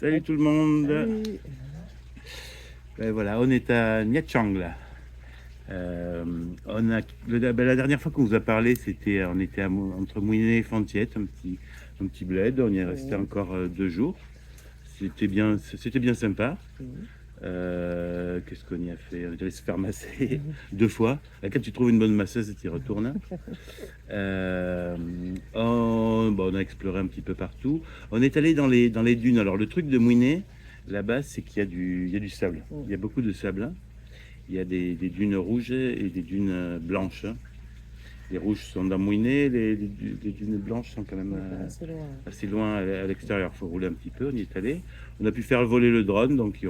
Salut tout le monde. Salut. Ben voilà, on est à Nha Trang là. La dernière fois qu'on vous a parlé, on était entre Mouinet et Fentiette, un petit bled. On y est resté Oui, encore 2 jours. C'était bien sympa. oui. Qu'est-ce qu'on y a fait? On est allé se faire masser 2 fois. Quand tu trouves une bonne masseuse, tu y retournes. On a exploré un petit peu partout. On est allé dans les dunes. Alors le truc de Mouinet, là-bas, c'est il y a du sable. Il y a beaucoup de sable. Il y a des dunes rouges et des dunes blanches. Les rouges sont dans Mouinet, les dunes blanches sont quand même Assez loin. assez loin à l'extérieur. Il faut rouler un petit peu, on y est allé. On a pu faire voler le drone, donc il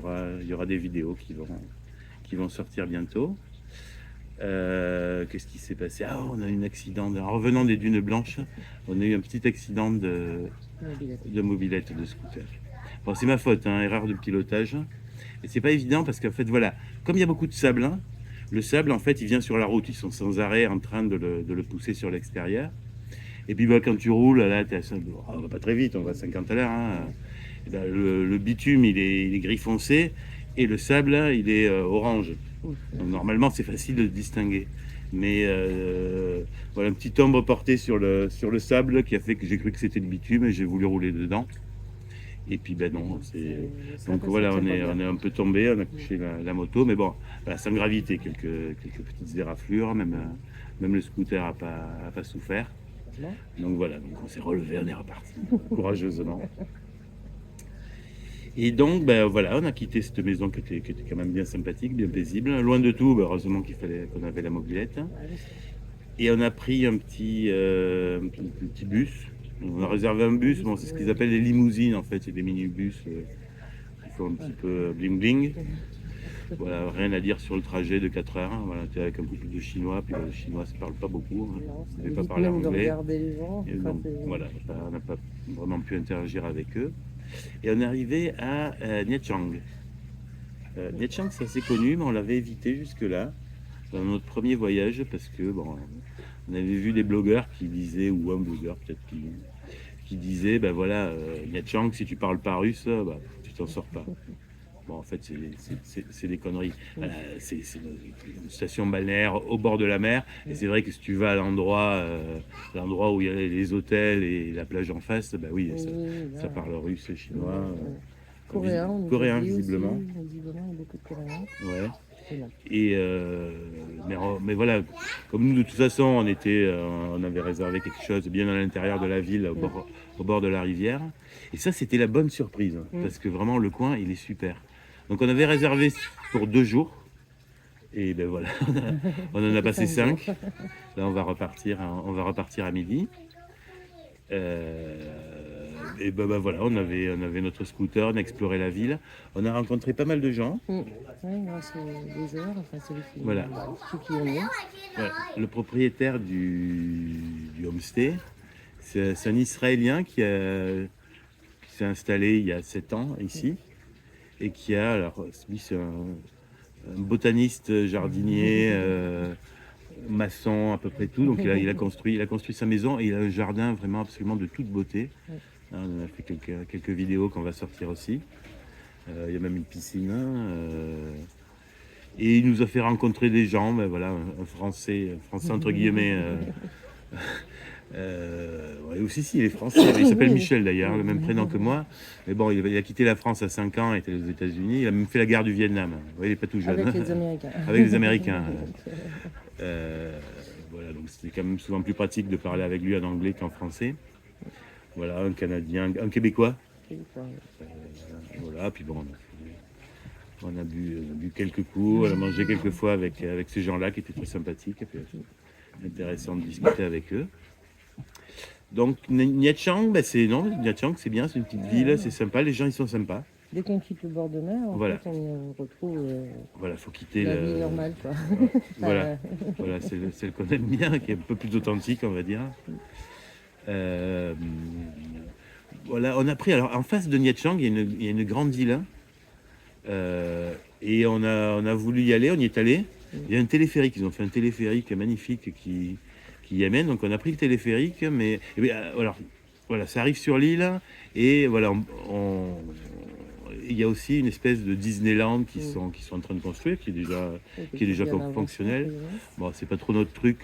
y aura des vidéos qui vont sortir bientôt. Qu'est-ce qui s'est passé? Ah, on a eu un accident. En revenant des dunes blanches, on a eu un petit accident Mobilette. de mobilette, de scooter. Bon, c'est ma faute, hein, erreur de pilotage. Et c'est pas évident parce qu'en fait, voilà, comme il y a beaucoup de sable, hein, le sable, en fait, il vient sur la route. Ils sont sans arrêt en train de le pousser sur l'extérieur. Et puis, bah, quand tu roules, là, on va pas très vite, on va à 50 à l'heure. Hein. Et ben, le bitume, il est gris foncé et le sable, là, il est orange. Ouf. Donc, normalement, c'est facile de le distinguer. Mais voilà, un petit ombre porté sur le sable qui a fait que j'ai cru que c'était le bitume et j'ai voulu rouler dedans. Et puis ben non, Ça donc peut voilà, sortir pas bien. on est un peu tombé, on a couché la moto, mais bon, voilà, sans gravité, quelques petites éraflures, même le scooter a pas souffert. Non. Donc voilà, donc on s'est relevé, on est reparti courageusement. Et donc ben voilà, on a quitté cette maison qui était quand même bien sympathique, bien paisible, loin de tout, ben, heureusement qu'on avait la mobilette. Ah oui, c'est Et on a pris un petit bus. On a réservé un bus, bon, c'est ce qu'ils appellent des limousines en fait, c'est des minibus qui font un petit peu bling bling. Voilà, rien à dire sur le trajet de 4 heures. Voilà, tu es avec un couple de Chinois, puis les Chinois ne parlent pas beaucoup. Hein. non, Ils ne ça savaient pas évite parler même de anglais. regarder les gens. Et Enfin, donc voilà, on n'a pas vraiment pu interagir avec eux. Et on est arrivé à Nha Trang. Nha Trang, c'est assez connu, mais on l'avait évité jusque-là, dans notre premier voyage, parce que bon, on avait vu des blogueurs qui disaient, ou un blogueur peut-être qui disait, ben voilà, Nha Trang, si tu parles pas russe, bah, tu t'en sors pas. Bon, en fait, c'est des conneries. C'est une station balnéaire au bord de la mer. Et c'est vrai que si tu vas à l'endroit où il y a les hôtels et la plage en face, bah oui, oui, ça là. parle russe, chinois, Coréen, on nous a coréen dit aussi. visiblement. Visiblement, il y a beaucoup de Coréens. Ouais. Et non. Et mais voilà, comme nous de toute façon, on avait réservé quelque chose bien à l'intérieur de la ville, au bord de la rivière. Et ça, c'était la bonne surprise, hein, Mm. parce que vraiment le coin, il est super. Donc on avait réservé pour 2 jours. Et ben voilà, on en a passé 5. Là, on va repartir à midi. Et ben voilà, on avait notre scooter, on a exploré la ville. On a rencontré pas mal de gens. Mm. Oui, grâce aux heures, enfin Voilà. ceux qui ont mieux. Voilà. Le propriétaire du homestay, c'est un Israélien qui s'est installé il y a 7 ans ici et qui a, alors lui c'est un botaniste, jardinier, maçon, à peu près tout. Donc il a construit sa maison et il a un jardin vraiment absolument de toute beauté. Hein, on a fait quelques vidéos qu'on va sortir aussi. Il y a même une piscine. Et il nous a fait rencontrer des gens, ben voilà, un Français entre guillemets. Ouais, aussi, si, il est français. Il s'appelle Michel d'ailleurs, le même prénom que moi. Mais bon, il a quitté la France à 5 ans, il était aux États-Unis. Il a même fait la guerre du Vietnam. Ouais, il n'est pas tout jeune. Avec les Américains. Avec les Américains. Donc, Voilà, donc c'était quand même souvent plus pratique de parler avec lui en anglais qu'en français. Voilà, un Canadien, un Québécois. Voilà, puis bon, on a bu quelques coups, on a mangé quelques fois avec ces gens-là qui étaient très sympathiques. Et puis, intéressant de discuter avec eux. Donc Nha Trang, ben Nha Trang, c'est bien, c'est une petite ville, c'est sympa, les gens ils sont sympas. Dès qu'on quitte le bord de mer, en Voilà. fait, on retrouve Voilà, faut quitter la vie normale, quoi. Voilà, voilà, c'est celle qu'on aime bien, qui est un peu plus authentique, on va dire. Voilà, on a pris, alors en face de Nha Trang, il y a une grande île. Et on a voulu y aller, on y est allé. Il y a un téléphérique, ils ont fait un téléphérique magnifique qui y amène. Donc on a pris le téléphérique, mais alors voilà, ça arrive sur l'île et voilà, il y a aussi une espèce de Disneyland qui Mm. sont en train de construire, qui est déjà Qui déjà bien avancé, fonctionnel. a priori. Bon, c'est pas trop notre truc.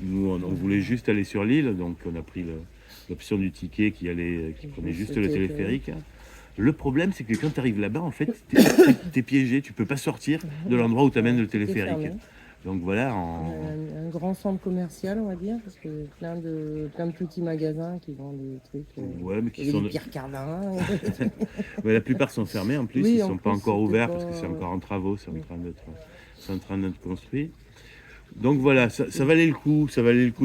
Nous, on voulait juste aller sur l'île, donc on a pris l'option du ticket qui prenait juste le téléphérique. Le problème, c'est que quand tu arrives là-bas, en fait, t'es piégé, tu peux pas sortir de l'endroit où t'amène le Tout est téléphérique. fermé. Donc voilà, Un grand centre commercial, on va dire, parce que plein de petits magasins qui vendent des trucs. ouais, mais Il y qui avait sont, des Pierre Cardin. mais la plupart sont fermés en plus, Oui, ils en sont pas plus, encore c'était ouverts pas- parce que c'est encore en travaux, Oui. c'est en train d'être construit. Donc voilà, ça valait le coup,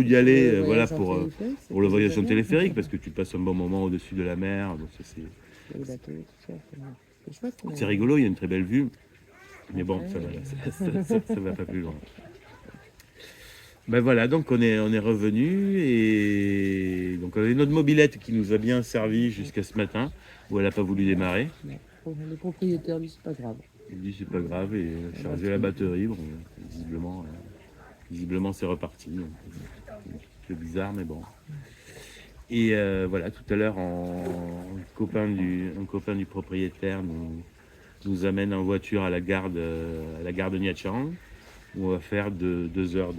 d'y aller, Le voilà, voyage en pour téléphérique, le c'était voyage en bien. téléphérique, parce que tu passes un bon moment au-dessus de la mer, donc ça, Les bateaux, tout ça, c'est chouette. mais- c'est rigolo, il y a une très belle vue, mais bon, Ouais. ça va pas plus loin. Ben voilà, donc on est revenu et donc on avait notre mobilette qui nous a bien servi jusqu'à ce matin où elle n'a pas voulu démarrer. Bon, pour les propriétaires disent c'est pas grave. Il dit c'est pas grave et charger la batterie, bon, visiblement c'est reparti. Donc, c'est bizarre mais bon. Et voilà, tout à l'heure un copain du propriétaire nous amène en voiture à la gare de Nha Trang. Où on va faire 2 heures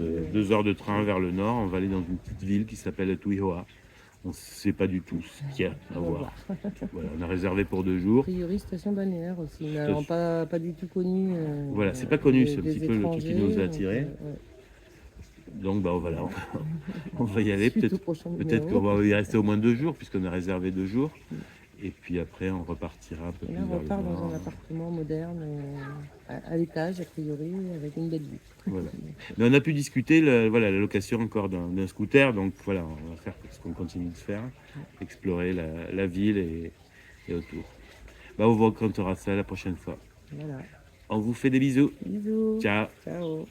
de train vers le nord. On va aller dans une petite ville qui s'appelle Tuy Hoa. On ne sait pas du tout ce qu'il y a à On va voir. Voilà, on a réservé pour 2 jours. A priori, station balnéaire aussi, mais alors pas du tout connue. Voilà, c'est pas connu, c'est un des petit peu le truc qui nous a étrangers, attirés. donc, ouais. Donc bah, voilà, on va y aller. Suite au Peut-être prochain peut-être numéro. qu'on va y rester au moins 2 jours, puisqu'on a réservé 2 jours. Et puis après, on repartira un peu Et plus là, on vers le repart dans nord. un appartement moderne, à l'étage, a priori, avec une belle vue. Voilà. Mais on a pu discuter la location encore d'un scooter, donc voilà, on va faire ce qu'on continue de faire, explorer la ville et autour. Bah, on vous racontera ça la prochaine fois. Voilà. On vous fait des bisous. Bisous. Ciao. Ciao.